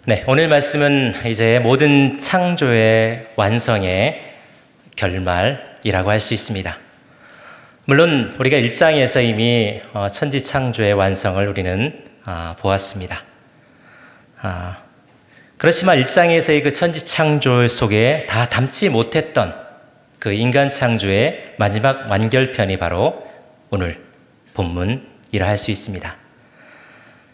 네, 오늘 말씀은 이제 모든 창조의 완성의 결말이라고 할 수 있습니다. 물론 우리가 1장에서 이미 천지 창조의 완성을 우리는 보았습니다. 그렇지만 1장에서의 그 천지 창조 속에 다 담지 못했던 그 인간 창조의 마지막 완결편이 바로 오늘 본문이라 할 수 있습니다.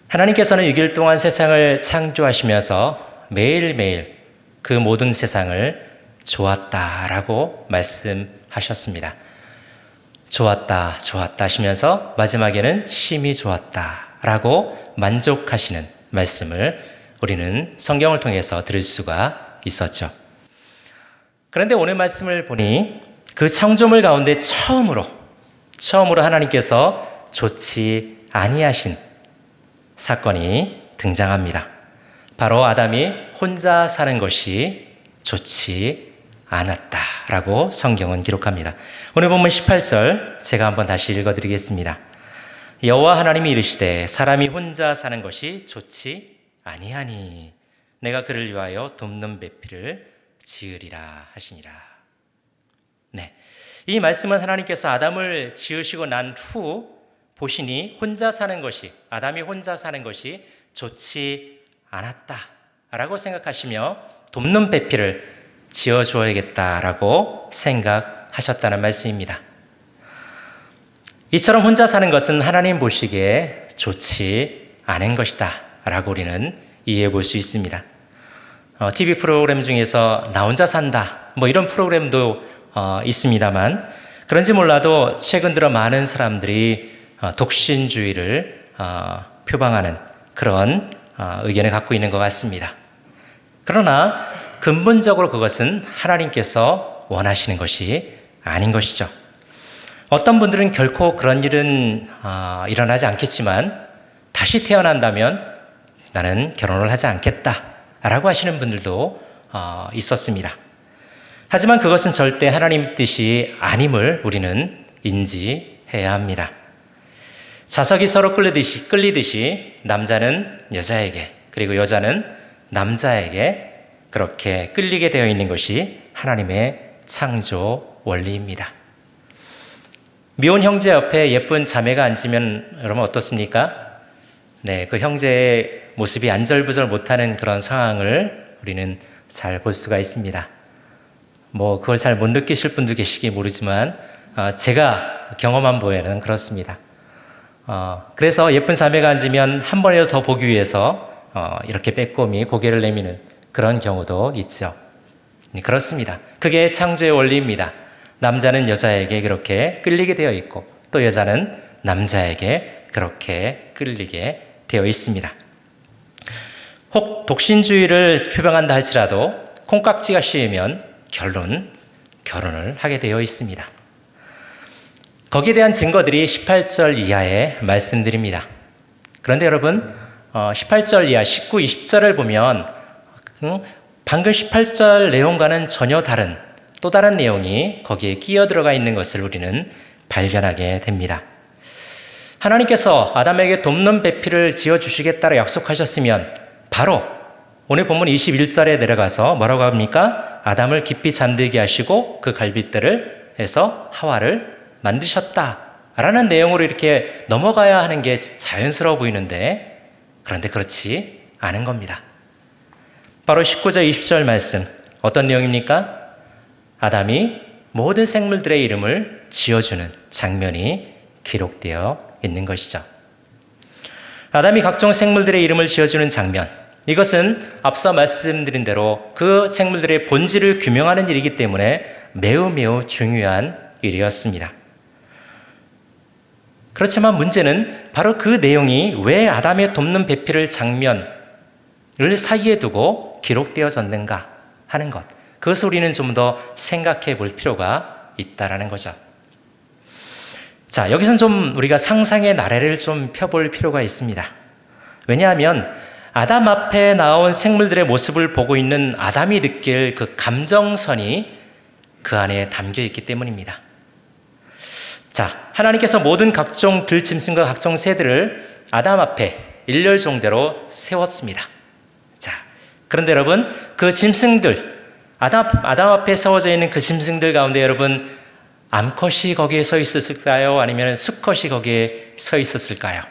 하나님께서는 6일 동안 세상을 창조하시면서 매일매일 그 모든 세상을 좋았다라고 말씀하셨습니다. 좋았다, 좋았다 하시면서 마지막에는 심히 좋았다라고 만족하시는 말씀을 우리는 성경을 통해서 들을 수가 있었죠. 그런데 오늘 말씀을 보니 그 창조물 가운데 처음으로 하나님께서 좋지 아니하신 사건이 등장합니다. 바로 아담이 혼자 사는 것이 좋지 않았다라고 성경은 기록합니다. 오늘 본문 18절 제가 한번 다시 읽어드리겠습니다. 여호와 하나님이 이르시되 사람이 혼자 사는 것이 좋지 아니하니 내가 그를 위하여 돕는 배필을 지으리라 하시니라. 네, 이 말씀은 하나님께서 아담을 지으시고 난 후 보시니 아담이 혼자 사는 것이 좋지 않았다라고 생각하시며 돕는 배필을 지어줘야겠다라고 생각하셨다는 말씀입니다. 이처럼 혼자 사는 것은 하나님 보시기에 좋지 않은 것이다 라고 우리는 이해해 볼 수 있습니다. TV 프로그램 중에서 나 혼자 산다 뭐 이런 프로그램도 있습니다만 그런지 몰라도 최근 들어 많은 사람들이 독신주의를 표방하는 그런 의견을 갖고 있는 것 같습니다. 그러나 근본적으로 그것은 하나님께서 원하시는 것이 아닌 것이죠. 어떤 분들은 결코 그런 일은 일어나지 않겠지만 다시 태어난다면 나는 결혼을 하지 않겠다라고 하시는 분들도 있었습니다. 하지만 그것은 절대 하나님 뜻이 아님을 우리는 인지해야 합니다. 자석이 서로 끌리듯이 남자는 여자에게 그리고 여자는 남자에게 그렇게 끌리게 되어 있는 것이 하나님의 창조 원리입니다. 미혼 형제 옆에 예쁜 자매가 앉으면 여러분 어떻습니까? 네, 그 형제의 모습이 안절부절 못하는 그런 상황을 우리는 잘 볼 수가 있습니다. 뭐 그걸 잘 못 느끼실 분도 계시기 모르지만 제가 경험한 바에는 그렇습니다. 그래서 예쁜 자매가 앉으면 한 번이라도 더 보기 위해서 이렇게 빼꼼히 고개를 내미는 그런 경우도 있죠. 그렇습니다. 그게 창조의 원리입니다. 남자는 여자에게 그렇게 끌리게 되어 있고 또 여자는 남자에게 그렇게 끌리게 되어 있습니다. 혹 독신주의를 표방한다 할지라도 콩깍지가 씌이면 결혼을 하게 되어 있습니다. 거기에 대한 증거들이 18절 이하에 말씀드립니다. 그런데 여러분 18절 이하 19, 20절을 보면 방금 18절 내용과는 전혀 다른 또 다른 내용이 거기에 끼어 들어가 있는 것을 우리는 발견하게 됩니다. 하나님께서 아담에게 돕는 배필을 지어주시겠다고 약속하셨으면 바로 오늘 본문 21절에 내려가서 뭐라고 합니까? 아담을 깊이 잠들게 하시고 그 갈빗대를 해서 하와를 만드셨다라는 내용으로 이렇게 넘어가야 하는 게 자연스러워 보이는데 그런데 그렇지 않은 겁니다. 바로 19절 20절 말씀 어떤 내용입니까? 아담이 모든 생물들의 이름을 지어주는 장면이 기록되어 있는 것이죠. 아담이 각종 생물들의 이름을 지어주는 장면 이것은 앞서 말씀드린 대로 그 생물들의 본질을 규명하는 일이기 때문에 매우 중요한 일이었습니다. 그렇지만 문제는 바로 그 내용이 왜 아담의 돕는 배필을 장면을 사이에 두고 기록되어졌는가 하는 것. 그것을 우리는 좀 더 생각해 볼 필요가 있다라는 거죠. 자, 여기서는 좀 우리가 상상의 나래를 좀 펴볼 필요가 있습니다. 왜냐하면 아담 앞에 나온 생물들의 모습을 보고 있는 아담이 느낄 그 감정선이 그 안에 담겨 있기 때문입니다. 자, 하나님께서 모든 각종 들짐승과 각종 새들을 아담 앞에 일렬종대로 세웠습니다. 자, 그런데 여러분, 그 짐승들, 아담 앞에 세워져 있는 그 짐승들 가운데 여러분, 암컷이 거기에 서 있었을까요? 아니면 수컷이 거기에 서 있었을까요?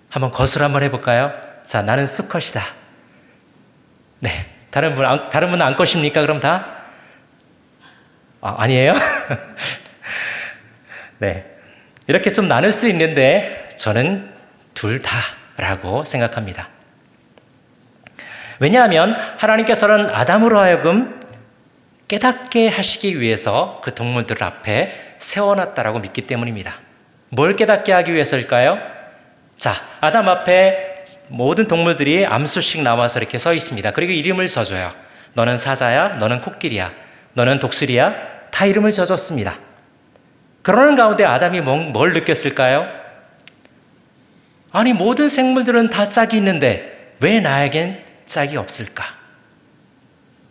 한번 거슬 한번 해볼까요? 자, 나는 수컷이다. 네. 다른 분은 암컷입니까? 그럼 다? 아니에요? 네. 이렇게 좀 나눌 수 있는데, 저는 둘 다라고 생각합니다. 왜냐하면 하나님께서는 아담으로 하여금 깨닫게 하시기 위해서 그 동물들 앞에 세워놨다라고 믿기 때문입니다. 뭘 깨닫게 하기 위해서일까요? 자, 아담 앞에 모든 동물들이 암수씩 나와서 이렇게 서 있습니다. 그리고 이름을 져줘요. 너는 사자야, 너는 코끼리야, 너는 독수리야, 다 이름을 져줬습니다. 그러는 가운데 아담이 뭘 느꼈을까요? 아니, 모든 생물들은 다 짝이 있는데 왜 나에겐 짝이 없을까?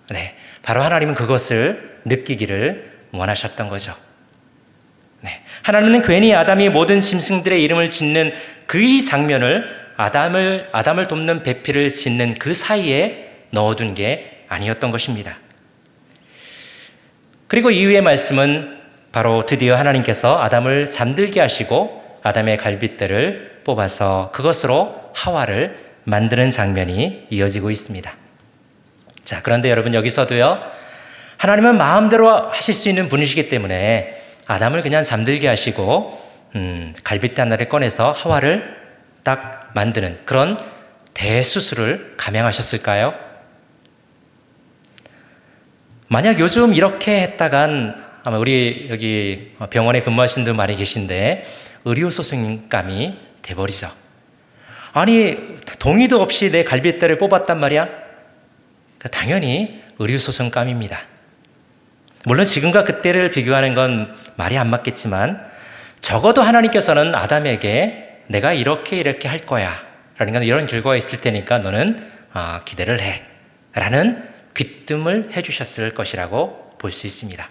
네, 바로 하나님은 그것을 느끼기를 원하셨던 거죠. 네, 하나님은 괜히 아담이 모든 짐승들의 이름을 짓는 그 장면을 아담을 돕는 배필을 짓는 그 사이에 넣어둔 게 아니었던 것입니다. 그리고 이후의 말씀은 바로 드디어 하나님께서 아담을 잠들게 하시고 아담의 갈빗대를 뽑아서 그것으로 하와를 만드는 장면이 이어지고 있습니다. 자, 그런데 여러분 여기서도요, 하나님은 마음대로 하실 수 있는 분이시기 때문에 아담을 그냥 잠들게 하시고 갈빗대 하나를 꺼내서 하와를 딱 만드는 그런 대수술을 감행하셨을까요? 만약 요즘 이렇게 했다간 아마 우리 여기 병원에 근무하시는 분들 많이 계신데 의료소송감이 돼버리죠. 아니, 동의도 없이 내 갈빗대를 뽑았단 말이야? 당연히 의료소송감입니다. 물론 지금과 그때를 비교하는 건 말이 안 맞겠지만 적어도 하나님께서는 아담에게 내가 이렇게 할 거야 라는 건 이런 결과가 있을 테니까 너는 기대를 해 라는 귀뜸을 해주셨을 것이라고 볼 수 있습니다.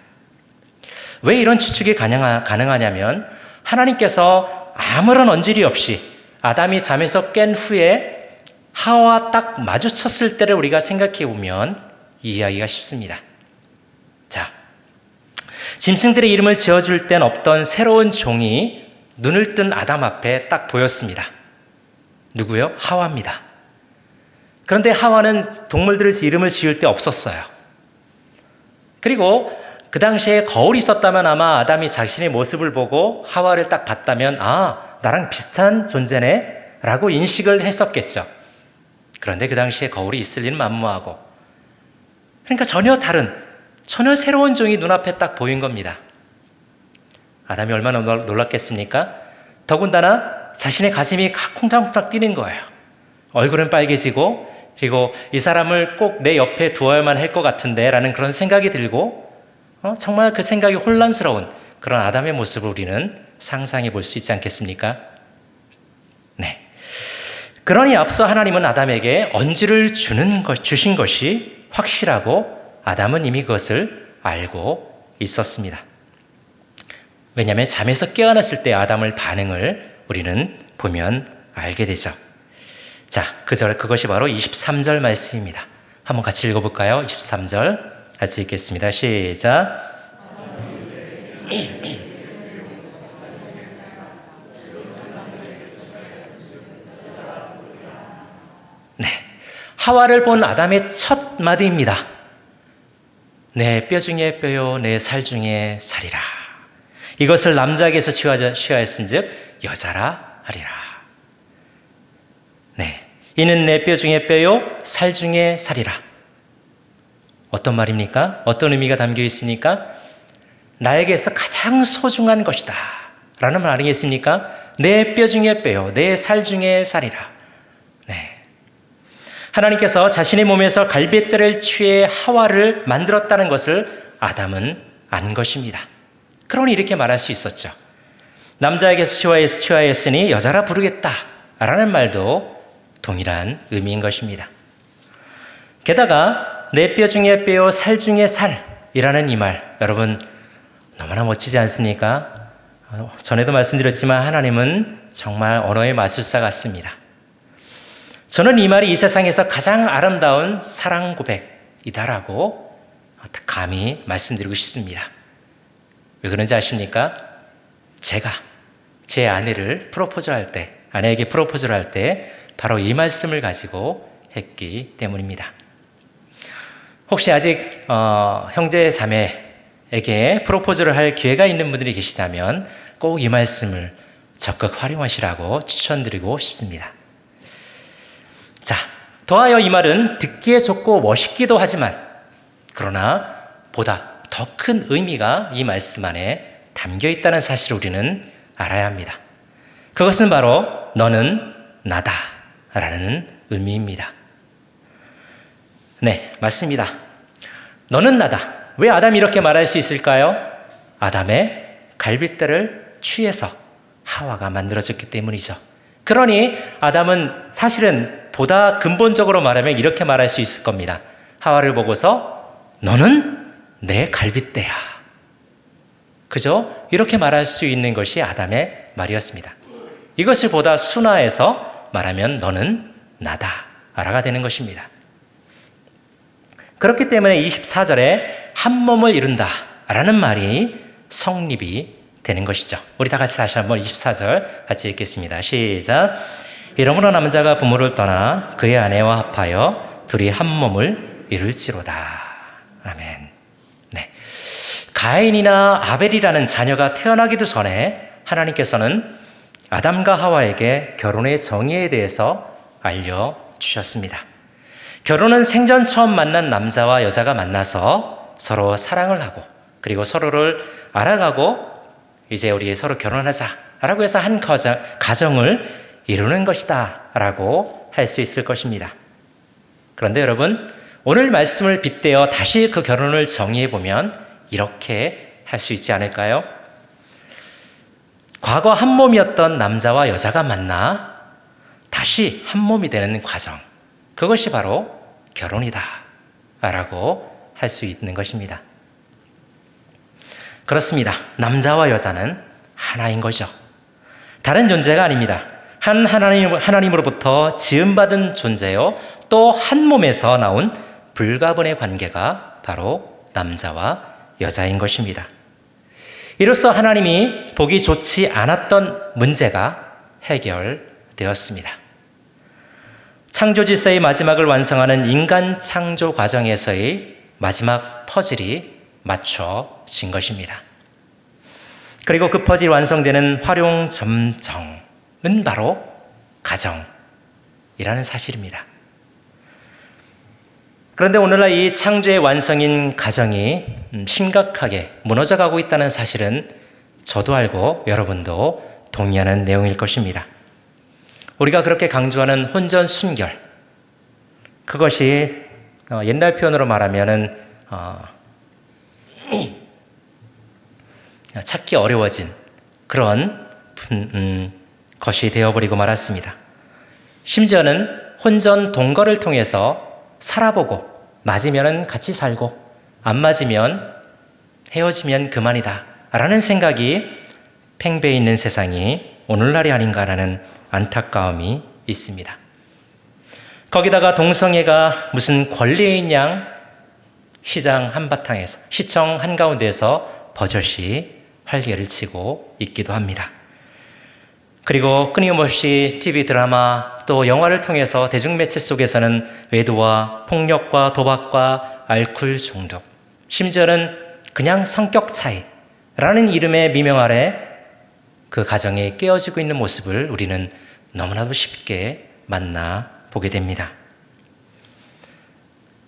왜 이런 추측이 가능하냐면 하나님께서 아무런 언질이 없이 아담이 잠에서 깬 후에 하와와 딱 마주쳤을 때를 우리가 생각해 보면 이해하기가 쉽습니다. 자, 짐승들의 이름을 지어줄 땐 없던 새로운 종이 눈을 뜬 아담 앞에 딱 보였습니다. 누구요? 하와입니다. 그런데 하와는 동물들을 이름을 지을 때 없었어요. 그리고 그 당시에 거울이 있었다면 아마 아담이 자신의 모습을 보고 하와를 딱 봤다면 나랑 비슷한 존재네 라고 인식을 했었겠죠. 그런데 그 당시에 거울이 있을 리는 만무하고, 그러니까 전혀 새로운 종이 눈앞에 딱 보인 겁니다. 아담이 얼마나 놀랐겠습니까? 더군다나 자신의 가슴이 콩닥콩닥 뛰는 거예요. 얼굴은 빨개지고, 그리고 이 사람을 꼭 내 옆에 두어야만 할 것 같은데 라는 그런 생각이 들고, 정말 그 생각이 혼란스러운 그런 아담의 모습을 우리는 상상해 볼 수 있지 않겠습니까? 네. 그러니 앞서 하나님은 아담에게 언질을 주신 것이 확실하고 아담은 이미 그것을 알고 있었습니다. 왜냐하면 잠에서 깨어났을 때 아담의 반응을 우리는 보면 알게 되죠. 자, 그것이 바로 23절 말씀입니다. 한번 같이 읽어볼까요? 23절 같이 읽겠습니다. 시작. 네, 하와를 본 아담의 첫 마디입니다. 내 뼈 중에 뼈요, 내 살 중에 살이라. 이것을 남자에게서 취하였은즉 여자라 하리라. 네, 이는 내 뼈 중에 뼈요, 살 중에 살이라. 어떤 말입니까? 어떤 의미가 담겨 있습니까? 나에게서 가장 소중한 것이다 라는 말 아니겠습니까? 내 뼈 중에 뼈요, 내 살 중에 살이라. 네. 하나님께서 자신의 몸에서 갈빗대를 취해 하와를 만들었다는 것을 아담은 안 것입니다. 그러니 이렇게 말할 수 있었죠. 남자에게서 취하였으니 여자라 부르겠다 라는 말도 동일한 의미인 것입니다. 게다가 내 뼈 중에 뼈요, 살 중에 살이라는 이 말, 여러분 너무나 멋지지 않습니까? 전에도 말씀드렸지만 하나님은 정말 언어의 마술사 같습니다. 저는 이 말이 이 세상에서 가장 아름다운 사랑 고백이다라고 감히 말씀드리고 싶습니다. 왜 그런지 아십니까? 제가 제 아내에게 프로포즈를 할 때 바로 이 말씀을 가지고 했기 때문입니다. 혹시 아직 형제 자매에게 프로포즈를 할 기회가 있는 분들이 계시다면 꼭 이 말씀을 적극 활용하시라고 추천드리고 싶습니다. 자, 더하여 이 말은 듣기에 좋고 멋있기도 하지만 그러나 보다 더 큰 의미가 이 말씀 안에 담겨 있다는 사실을 우리는 알아야 합니다. 그것은 바로 너는 나다 라는 의미입니다. 네, 맞습니다. 너는 나다. 왜 아담이 이렇게 말할 수 있을까요? 아담의 갈빗대를 취해서 하와가 만들어졌기 때문이죠. 그러니 아담은 사실은 보다 근본적으로 말하면 이렇게 말할 수 있을 겁니다. 하와를 보고서 너는 내 갈빗대야. 그죠? 이렇게 말할 수 있는 것이 아담의 말이었습니다. 이것을 보다 순화해서 말하면 너는 나다 라가 되는 것입니다. 그렇기 때문에 24절에 한 몸을 이룬다 라는 말이 성립이 되는 것이죠. 우리 다 같이 다시 한번 24절 같이 읽겠습니다. 시작. 이러므로 남자가 부모를 떠나 그의 아내와 합하여 둘이 한 몸을 이룰지로다. 아멘. 네. 가인이나 아벨이라는 자녀가 태어나기도 전에 하나님께서는 아담과 하와에게 결혼의 정의에 대해서 알려주셨습니다. 결혼은 생전 처음 만난 남자와 여자가 만나서 서로 사랑을 하고 그리고 서로를 알아가고 이제 우리 서로 결혼하자라고 해서 한 가정을 이루는 것이다 라고 할 수 있을 것입니다. 그런데 여러분, 오늘 말씀을 빗대어 다시 그 결혼을 정의해 보면 이렇게 할 수 있지 않을까요? 과거 한 몸이었던 남자와 여자가 만나 다시 한 몸이 되는 과정, 그것이 바로 결혼이다 라고 할 수 있는 것입니다. 그렇습니다. 남자와 여자는 하나인 거죠. 다른 존재가 아닙니다. 한 하나님으로부터 지음받은 존재요, 또 한 몸에서 나온 불가분의 관계가 바로 남자와 여자인 것입니다. 이로써 하나님이 보기 좋지 않았던 문제가 해결되었습니다. 창조 질서의 마지막을 완성하는 인간 창조 과정에서의 마지막 퍼즐이 맞춰진 것입니다. 그리고 그 퍼즐이 완성되는 활용점정은 바로 가정이라는 사실입니다. 그런데 오늘날 이 창조의 완성인 가정이 심각하게 무너져가고 있다는 사실은 저도 알고 여러분도 동의하는 내용일 것입니다. 우리가 그렇게 강조하는 혼전 순결, 그것이 옛날 표현으로 말하면은 찾기 어려워진 그런 것이 되어버리고 말았습니다. 심지어는 혼전 동거를 통해서 살아보고 맞으면 같이 살고 안 맞으면 헤어지면 그만이다 라는 생각이 팽배해 있는 세상이 오늘날이 아닌가라는 안타까움이 있습니다. 거기다가 동성애가 무슨 권리인 양 시장 한바탕에서, 시청 한가운데에서 버젓이 활개를 치고 있기도 합니다. 그리고 끊임없이 TV 드라마 또 영화를 통해서 대중매체 속에서는 외도와 폭력과 도박과 알코올 중독, 심지어는 그냥 성격 차이라는 이름의 미명 아래 그 가정이 깨어지고 있는 모습을 우리는 너무나도 쉽게 만나보게 됩니다.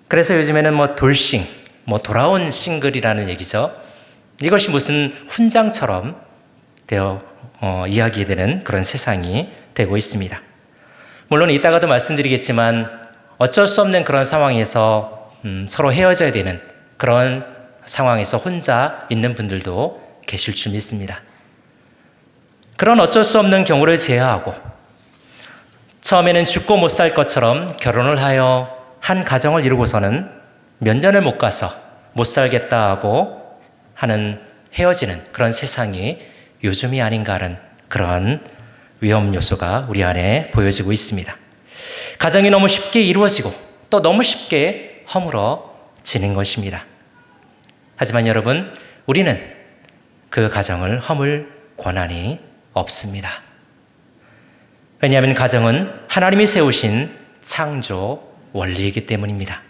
그래서 요즘에는 돌싱, 돌아온 싱글이라는 얘기죠. 이것이 무슨 훈장처럼 되어 이야기되는 그런 세상이 되고 있습니다. 물론 이따가도 말씀드리겠지만 어쩔 수 없는 그런 상황에서 서로 헤어져야 되는 그런 상황에서 혼자 있는 분들도 계실 줄 믿습니다. 그런 어쩔 수 없는 경우를 제외하고 처음에는 죽고 못 살 것처럼 결혼을 하여 한 가정을 이루고서는 몇 년을 못 가서 못 살겠다 하고 하는 헤어지는 그런 세상이 요즘이 아닌가 하는 그런 위험 요소가 우리 안에 보여지고 있습니다. 가정이 너무 쉽게 이루어지고 또 너무 쉽게 허물어지는 것입니다. 하지만 여러분, 우리는 그 가정을 허물 권한이 없습니다. 왜냐하면 가정은 하나님이 세우신 창조 원리이기 때문입니다.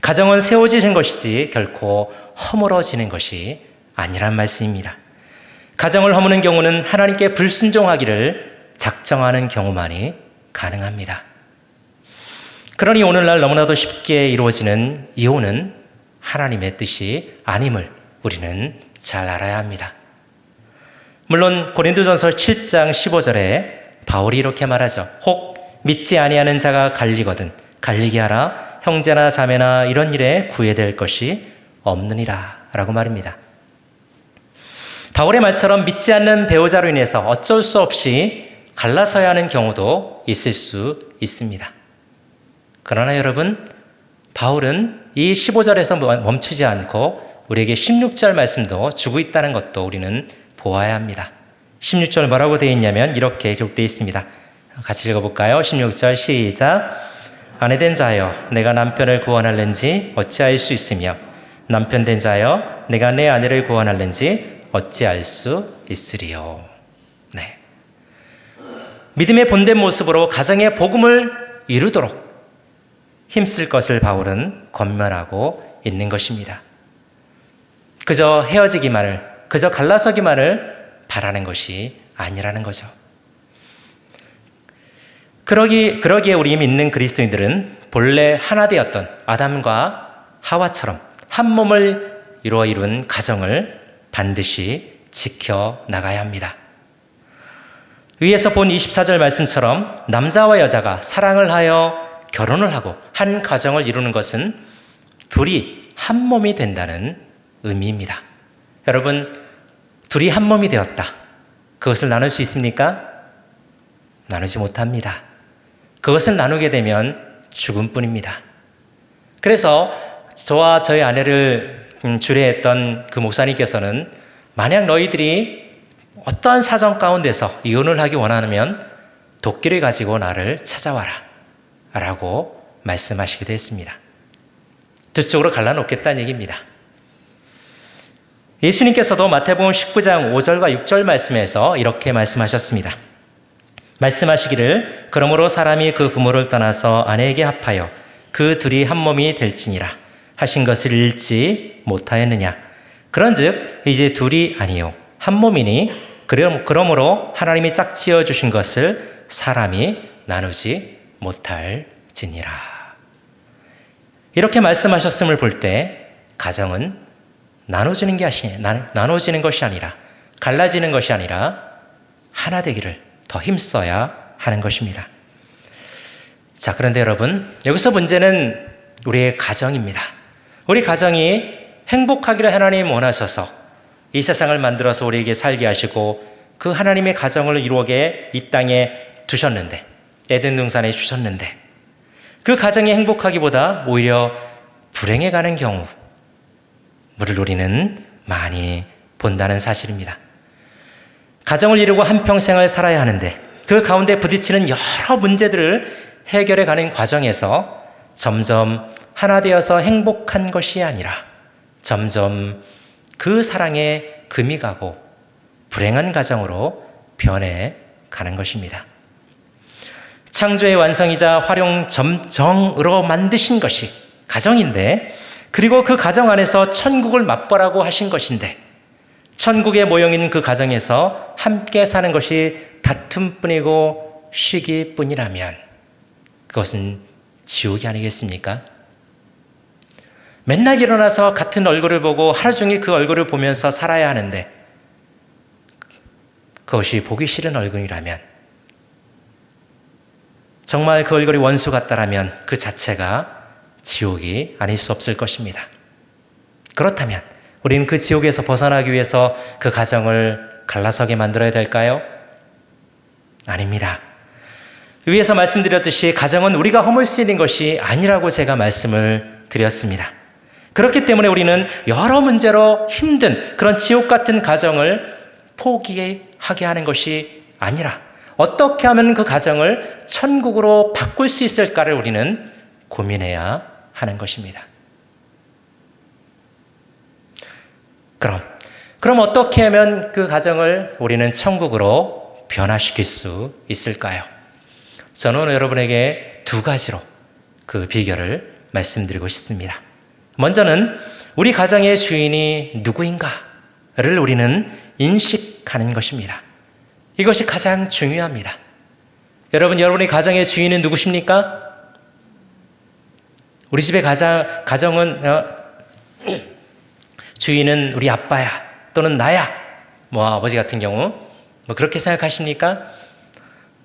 가정은 세워지는 것이지 결코 허물어지는 것이 아니란 말씀입니다. 가정을 허무는 경우는 하나님께 불순종하기를 작정하는 경우만이 가능합니다. 그러니 오늘날 너무나도 쉽게 이루어지는 이혼은 하나님의 뜻이 아님을 우리는 잘 알아야 합니다. 물론 고린도전서 7장 15절에 바울이 이렇게 말하죠. 혹 믿지 아니하는 자가 갈리거든 갈리게 하라. 형제나 자매나 이런 일에 구애될 것이 없느니라 라고 말입니다. 바울의 말처럼 믿지 않는 배우자로 인해서 어쩔 수 없이 갈라서야 하는 경우도 있을 수 있습니다. 그러나 여러분, 바울은 이 15절에서 멈추지 않고 우리에게 16절 말씀도 주고 있다는 것도 우리는 보아야 합니다. 16절 뭐라고 되어 있냐면 이렇게 기록되어 있습니다. 같이 읽어볼까요? 16절 시작. 아내된 자여 내가 남편을 구원할는지 어찌할 수 있으며 남편된 자여 내가 내 아내를 구원할는지 어찌할 수 있으리요. 네. 믿음의 본된 모습으로 가정의 복음을 이루도록 힘쓸 것을 바울은 권면하고 있는 것입니다. 그저 헤어지기만을, 그저 갈라서기만을 바라는 것이 아니라는 거죠. 그러기에 우리 믿는 그리스도인들은 본래 하나 되었던 아담과 하와처럼 한 몸을 이룬 가정을 반드시 지켜나가야 합니다. 위에서 본 24절 말씀처럼 남자와 여자가 사랑을 하여 결혼을 하고 한 가정을 이루는 것은 둘이 한 몸이 된다는 의미입니다. 여러분, 둘이 한 몸이 되었다. 그것을 나눌 수 있습니까? 나누지 못합니다. 그것을 나누게 되면 죽음뿐입니다. 그래서 저와 저희 아내를 주례했던 그 목사님께서는 만약 너희들이 어떠한 사정 가운데서 이혼을 하기 원하면 도끼를 가지고 나를 찾아와라 라고 말씀하시기도 했습니다. 두 쪽으로 갈라놓겠다는 얘기입니다. 예수님께서도 마태복음 19장 5절과 6절 말씀에서 이렇게 말씀하셨습니다. 말씀하시기를 그러므로 사람이 그 부모를 떠나서 아내에게 합하여 그 둘이 한 몸이 될지니라 하신 것을 읽지 못하였느냐. 그런즉 이제 둘이 아니요 한 몸이니 그러므로 하나님이 짝지어 주신 것을 사람이 나누지 못할지니라. 이렇게 말씀하셨음을 볼 때 가정은 나눠지는 것이 아니라 갈라지는 것이 아니라 하나 되기를 더 힘써야 하는 것입니다. 자, 그런데 여러분, 여기서 문제는 우리의 가정입니다. 우리 가정이 행복하기를 하나님 원하셔서 이 세상을 만들어서 우리에게 살게 하시고 그 하나님의 가정을 이루게 이 땅에 두셨는데, 에덴 동산에 주셨는데 그 가정이 행복하기보다 오히려 불행해 가는 경우를 우리는 많이 본다는 사실입니다. 가정을 이루고 한평생을 살아야 하는데 그 가운데 부딪히는 여러 문제들을 해결해 가는 과정에서 점점 하나 되어서 행복한 것이 아니라 점점 그 사랑에 금이 가고 불행한 가정으로 변해 가는 것입니다. 창조의 완성이자 활용 점정으로 만드신 것이 가정인데, 그리고 그 가정 안에서 천국을 맛보라고 하신 것인데, 천국의 모형인 그 가정에서 함께 사는 것이 다툼뿐이고 시기뿐이라면 그것은 지옥이 아니겠습니까? 맨날 일어나서 같은 얼굴을 보고 하루 종일 그 얼굴을 보면서 살아야 하는데 그것이 보기 싫은 얼굴이라면, 정말 그 얼굴이 원수 같다라면 그 자체가 지옥이 아닐 수 없을 것입니다. 그렇다면 우리는 그 지옥에서 벗어나기 위해서 그 가정을 갈라서게 만들어야 될까요? 아닙니다. 위에서 말씀드렸듯이 가정은 우리가 허물 수 있는 것이 아니라고 제가 말씀을 드렸습니다. 그렇기 때문에 우리는 여러 문제로 힘든 그런 지옥 같은 가정을 포기하게 하는 것이 아니라 어떻게 하면 그 가정을 천국으로 바꿀 수 있을까를 우리는 고민해야 하는 것입니다. 그럼 어떻게 하면 그 가정을 우리는 천국으로 변화시킬 수 있을까요? 저는 오늘 여러분에게 두 가지로 그 비결을 말씀드리고 싶습니다. 먼저는 우리 가정의 주인이 누구인가를 우리는 인식하는 것입니다. 이것이 가장 중요합니다. 여러분의 가정의 주인은 누구십니까? 우리 집의 가정은 주인은 우리 아빠야 또는 나야, 아버지 같은 경우 그렇게 생각하십니까?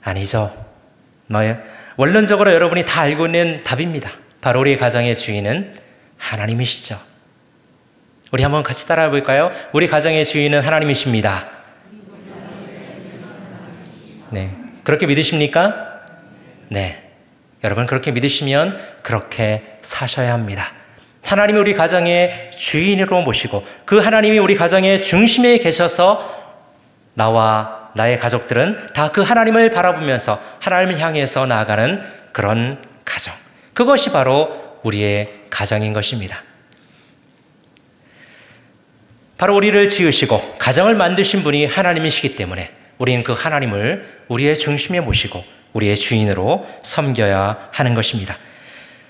아니죠. 원론적으로 여러분이 다 알고 있는 답입니다. 바로 우리 가정의 주인은 하나님이시죠. 우리 한번 같이 따라해 볼까요? 우리 가정의 주인은 하나님이십니다. 네, 그렇게 믿으십니까? 네, 여러분 그렇게 믿으시면 그렇게 사셔야 합니다. 하나님이 우리 가정의 주인으로 모시고 그 하나님이 우리 가정의 중심에 계셔서 나와 나의 가족들은 다 그 하나님을 바라보면서 하나님을 향해서 나아가는 그런 가정. 그것이 바로 우리의 가정인 것입니다. 바로 우리를 지으시고 가정을 만드신 분이 하나님이시기 때문에 우리는 그 하나님을 우리의 중심에 모시고 우리의 주인으로 섬겨야 하는 것입니다.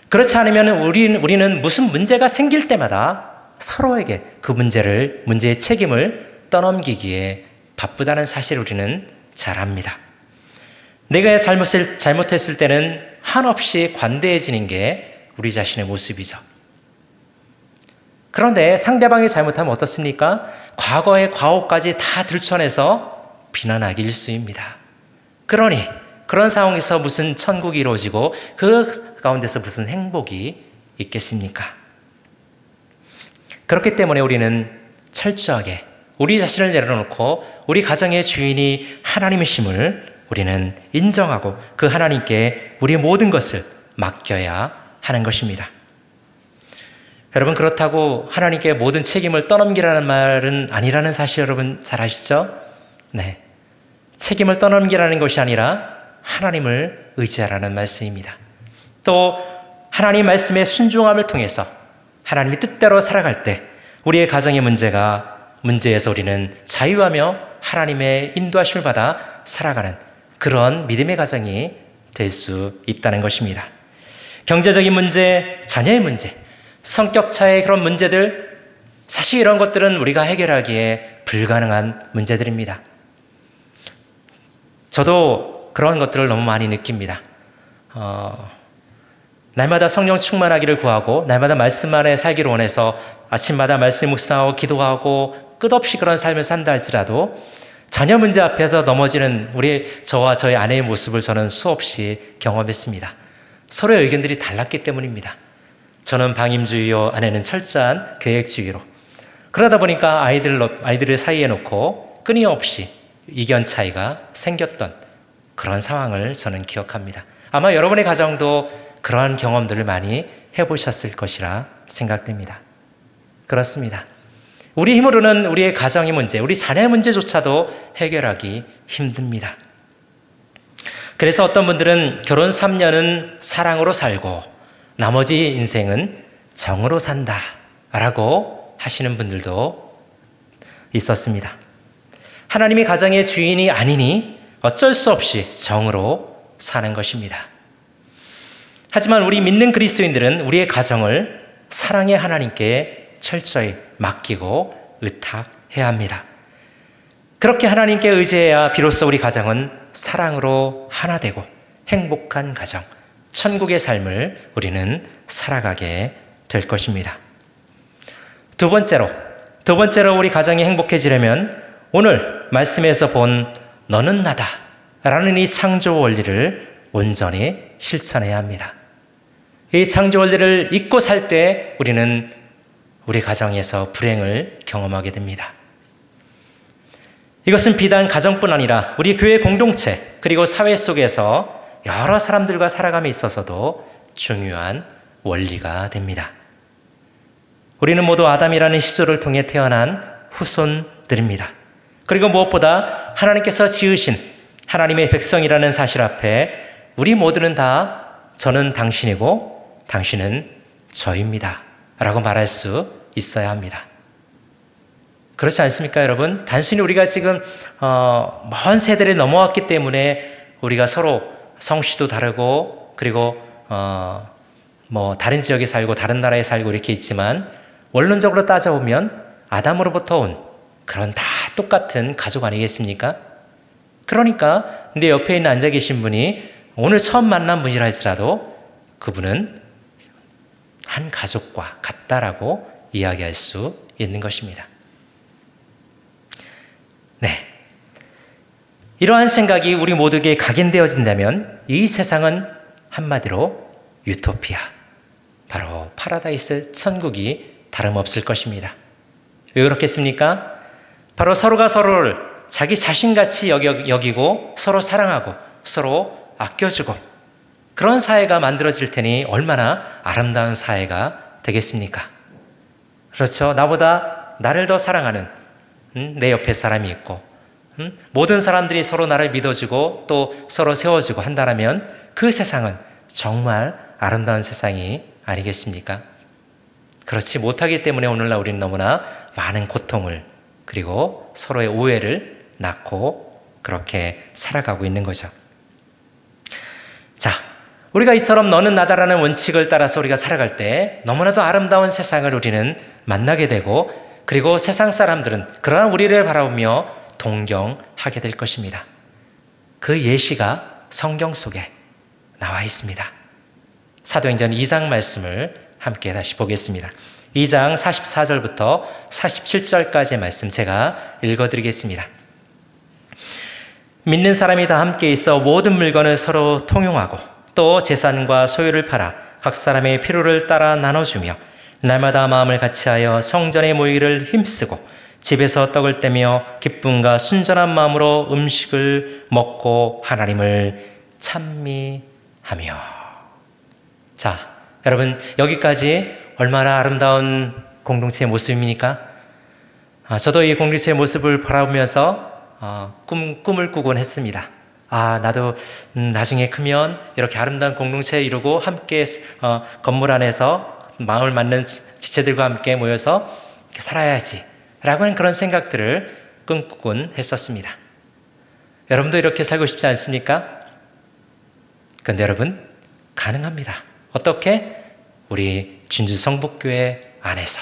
그렇지 않으면 우리는 무슨 문제가 생길 때마다 서로에게 그 문제의 책임을 떠넘기기에 바쁘다는 사실을 우리는 잘 압니다. 내가 잘못했을 때는 한없이 관대해지는 게 우리 자신의 모습이죠. 그런데 상대방이 잘못하면 어떻습니까? 과거의 과오까지 다 들춰내서 비난하기 일쑤입니다. 그러니 그런 상황에서 무슨 천국이 이루어지고 그 가운데서 무슨 행복이 있겠습니까? 그렇기 때문에 우리는 철저하게 우리 자신을 내려놓고 우리 가정의 주인이 하나님이심을 우리는 인정하고 그 하나님께 우리의 모든 것을 맡겨야 하는 것입니다. 여러분, 그렇다고 하나님께 모든 책임을 떠넘기라는 말은 아니라는 사실 여러분 잘 아시죠? 네, 책임을 떠넘기라는 것이 아니라 하나님을 의지하라는 말씀입니다. 또 하나님 말씀의 순종함을 통해서 하나님의 뜻대로 살아갈 때 우리의 가정의 문제에서 우리는 자유하며 하나님의 인도하심을 받아 살아가는 그런 믿음의 가정이 될 수 있다는 것입니다. 경제적인 문제, 자녀의 문제, 성격 차이의 그런 문제들, 사실 이런 것들은 우리가 해결하기에 불가능한 문제들입니다. 저도 그런 것들을 너무 많이 느낍니다. 날마다 성령 충만하기를 구하고 날마다 말씀 안에 살기를 원해서 아침마다 말씀 묵상하고 기도하고 끝없이 그런 삶을 산다 할지라도 자녀 문제 앞에서 넘어지는 저와 저희 아내의 모습을 저는 수없이 경험했습니다. 서로의 의견들이 달랐기 때문입니다. 저는 방임주의요, 아내는 철저한 계획주의로. 그러다 보니까 아이들을 사이에 놓고 끊임없이 의견 차이가 생겼던 그런 상황을 저는 기억합니다. 아마 여러분의 가정도 그러한 경험들을 많이 해보셨을 것이라 생각됩니다. 그렇습니다. 우리 힘으로는 우리의 가정의 문제, 우리 자녀의 문제조차도 해결하기 힘듭니다. 그래서 어떤 분들은 결혼 3년은 사랑으로 살고 나머지 인생은 정으로 산다 라고 하시는 분들도 있었습니다. 하나님이 가정의 주인이 아니니 어쩔 수 없이 정으로 사는 것입니다. 하지만 우리 믿는 그리스도인들은 우리의 가정을 사랑의 하나님께 철저히 맡기고 의탁해야 합니다. 그렇게 하나님께 의지해야 비로소 우리 가정은 사랑으로 하나 되고 행복한 가정, 천국의 삶을 우리는 살아가게 될 것입니다. 두 번째로 우리 가정이 행복해지려면 오늘 말씀에서 본 너는 나다 라는 이 창조 원리를 온전히 실천해야 합니다. 이 창조 원리를 잊고 살 때 우리는 우리 가정에서 불행을 경험하게 됩니다. 이것은 비단 가정뿐 아니라 우리 교회 공동체 그리고 사회 속에서 여러 사람들과 살아감에 있어서도 중요한 원리가 됩니다. 우리는 모두 아담이라는 시조를 통해 태어난 후손들입니다. 그리고 무엇보다 하나님께서 지으신 하나님의 백성이라는 사실 앞에 우리 모두는 다 저는 당신이고 당신은 저입니다 라고 말할 수 있어야 합니다. 그렇지 않습니까, 여러분? 단순히 우리가 지금 먼 세대를 넘어왔기 때문에 우리가 서로 성씨도 다르고 그리고 뭐 다른 지역에 살고 다른 나라에 살고 이렇게 있지만 원론적으로 따져보면 아담으로부터 온 그런 다 똑같은 가족 아니겠습니까? 그러니까 내 옆에 있는 앉아 계신 분이 오늘 처음 만난 분이라 할지라도 그분은 한 가족과 같다라고 이야기할 수 있는 것입니다. 네. 이러한 생각이 우리 모두에게 각인되어진다면 이 세상은 한마디로 유토피아, 바로 파라다이스 천국이 다름없을 것입니다. 왜 그렇겠습니까? 바로 서로가 서로를 자기 자신같이 여기고 서로 사랑하고 서로 아껴주고 그런 사회가 만들어질 테니 얼마나 아름다운 사회가 되겠습니까? 그렇죠. 나보다 나를 더 사랑하는 내 옆에 사람이 있고 모든 사람들이 서로 나를 믿어주고 또 서로 세워주고 한다면 그 세상은 정말 아름다운 세상이 아니겠습니까? 그렇지 못하기 때문에 오늘날 우리는 너무나 많은 고통을 그리고 서로의 오해를 낳고 그렇게 살아가고 있는 거죠. 자, 우리가 이처럼 너는 나다라는 원칙을 따라서 우리가 살아갈 때 너무나도 아름다운 세상을 우리는 만나게 되고 그리고 세상 사람들은 그러한 우리를 바라보며 동경하게 될 것입니다. 그 예시가 성경 속에 나와 있습니다. 사도행전 2장 말씀을 함께 다시 보겠습니다. 2장 44절부터 47절까지의 말씀 제가 읽어드리겠습니다. 믿는 사람이 다 함께 있어 모든 물건을 서로 통용하고 또 재산과 소유를 팔아 각 사람의 필요를 따라 나눠주며 날마다 마음을 같이하여 성전에 모이기를 힘쓰고 집에서 떡을 떼며 기쁨과 순전한 마음으로 음식을 먹고 하나님을 찬미하며. 자, 여러분 여기까지 얼마나 아름다운 공동체의 모습입니까? 저도 이 공동체의 모습을 바라보면서 꿈을 꾸곤 했습니다. 나도 나중에 크면 이렇게 아름다운 공동체 이루고 함께 건물 안에서 마음을 맞는 지체들과 함께 모여서 이렇게 살아야지 라고 하는 그런 생각들을 꿈꾸곤 했었습니다. 여러분도 이렇게 살고 싶지 않습니까? 그런데 여러분 가능합니다. 어떻게? 우리 진주 성북교회 안에서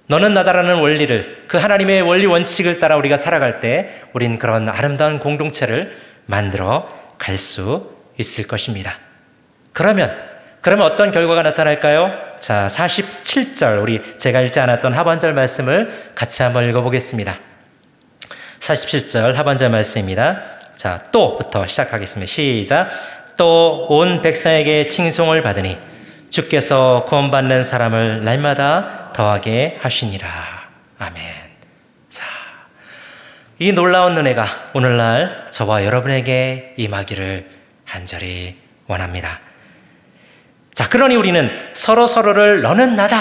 너는 나다라는 원리를 그 하나님의 원리 원칙을 따라 우리가 살아갈 때 우린 그런 아름다운 공동체를 만들어 갈 수 있을 것입니다. 그러면 어떤 결과가 나타날까요? 자, 47절 제가 읽지 않았던 하반절 말씀을 같이 한번 읽어보겠습니다. 47절 하반절 말씀입니다. 자, 또부터 시작하겠습니다. 시작. 또 온 백성에게 칭송을 받으니 주께서 구원받는 사람을 날마다 더하게 하시니라. 아멘. 자, 이 놀라운 은혜가 오늘날 저와 여러분에게 임하기를 간절히 원합니다. 자, 그러니 우리는 서로를 너는 나다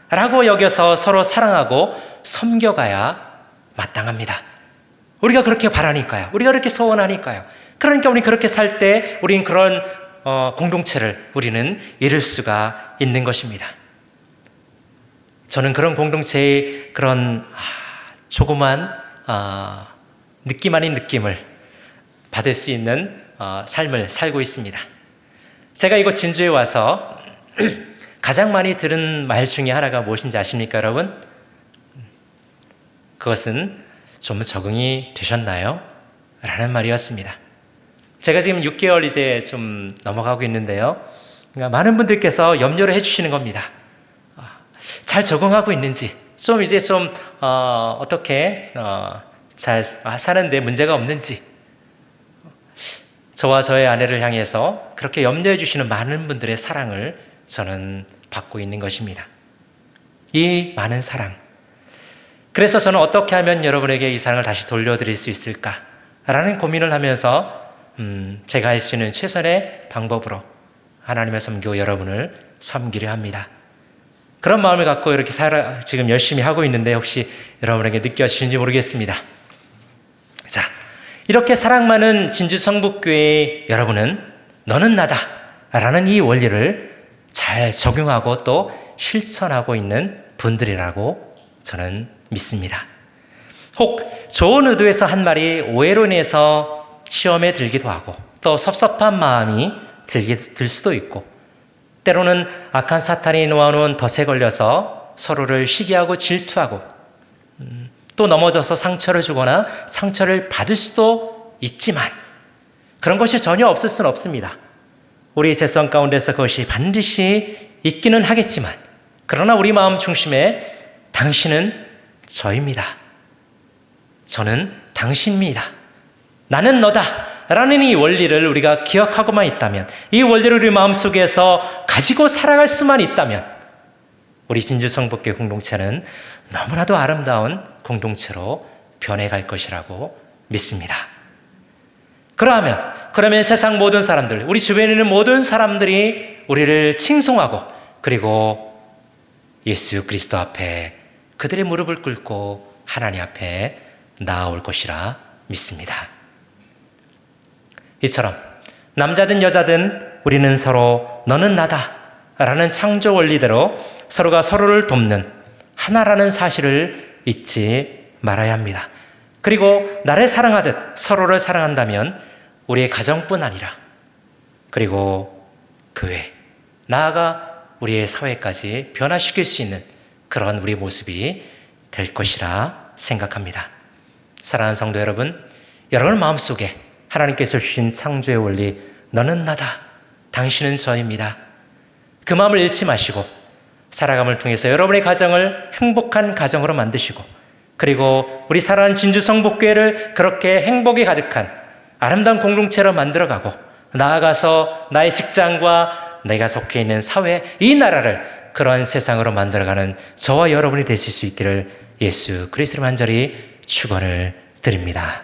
라고 여겨서 서로 사랑하고 섬겨가야 마땅합니다. 우리가 그렇게 바라니까요. 우리가 그렇게 소원하니까요. 그러니까 우리 그렇게 살 때 우리는 그런 공동체를 우리는 이룰 수가 있는 것입니다. 저는 그런 공동체의 그런 조그만 느낌 아닌 느낌을 받을 수 있는 삶을 살고 있습니다. 제가 이곳 진주에 와서 가장 많이 들은 말 중에 하나가 무엇인지 아십니까, 여러분? 그것은 좀 적응이 되셨나요? 라는 말이었습니다. 제가 지금 6개월 이제 좀 넘어가고 있는데요. 그러니까 많은 분들께서 염려를 해주시는 겁니다. 잘 적응하고 있는지, 어떻게 잘 사는데 문제가 없는지, 저와 저의 아내를 향해서 그렇게 염려해 주시는 많은 분들의 사랑을 저는 받고 있는 것입니다. 이 많은 사랑. 그래서 저는 어떻게 하면 여러분에게 이 사랑을 다시 돌려드릴 수 있을까라는 고민을 하면서 제가 할 수 있는 최선의 방법으로 하나님을 섬기고 여러분을 섬기려 합니다. 그런 마음을 갖고 이렇게 지금 열심히 하고 있는데 혹시 여러분에게 느껴지는지 모르겠습니다. 자, 이렇게 사랑 많은 진주성북교회 여러분은 너는 나다 라는 이 원리를 잘 적용하고 또 실천하고 있는 분들이라고 저는 믿습니다. 혹 좋은 의도에서 한 말이 오해로 인해서 시험에 들기도 하고 또 섭섭한 마음이 들 수도 있고 때로는 악한 사탄이 놓아놓은 덫에 걸려서 서로를 시기하고 질투하고 또 넘어져서 상처를 주거나 상처를 받을 수도 있지만 그런 것이 전혀 없을 수는 없습니다. 우리 재성 가운데서 그것이 반드시 있기는 하겠지만 그러나 우리 마음 중심에 당신은 저입니다. 저는 당신입니다. 나는 너다 라는 이 원리를 우리가 기억하고만 있다면, 이 원리를 우리 마음속에서 가지고 살아갈 수만 있다면 우리 진주성북교회 공동체는 너무나도 아름다운 공동체로 변해갈 것이라고 믿습니다. 그러면 세상 모든 사람들, 우리 주변에 있는 모든 사람들이 우리를 칭송하고 그리고 예수 그리스도 앞에 그들의 무릎을 꿇고 하나님 앞에 나아올 것이라 믿습니다. 이처럼 남자든 여자든 우리는 서로 너는 나다 라는 창조 원리대로 서로가 서로를 돕는 하나라는 사실을 잊지 말아야 합니다. 그리고 나를 사랑하듯 서로를 사랑한다면 우리의 가정뿐 아니라 그리고 교회, 나아가 우리의 사회까지 변화시킬 수 있는 그런 우리 모습이 될 것이라 생각합니다. 사랑하는 성도 여러분, 여러분 마음속에 하나님께서 주신 창조의 원리 너는 나다, 당신은 저입니다. 그 마음을 잃지 마시고 살아감을 통해서 여러분의 가정을 행복한 가정으로 만드시고 그리고 우리 사랑하는 진주성북교회를 그렇게 행복이 가득한 아름다운 공동체로 만들어가고 나아가서 나의 직장과 내가 속해 있는 사회, 이 나라를 그러한 세상으로 만들어가는 저와 여러분이 되실 수 있기를 예수 그리스도로 간절히 축원을 드립니다.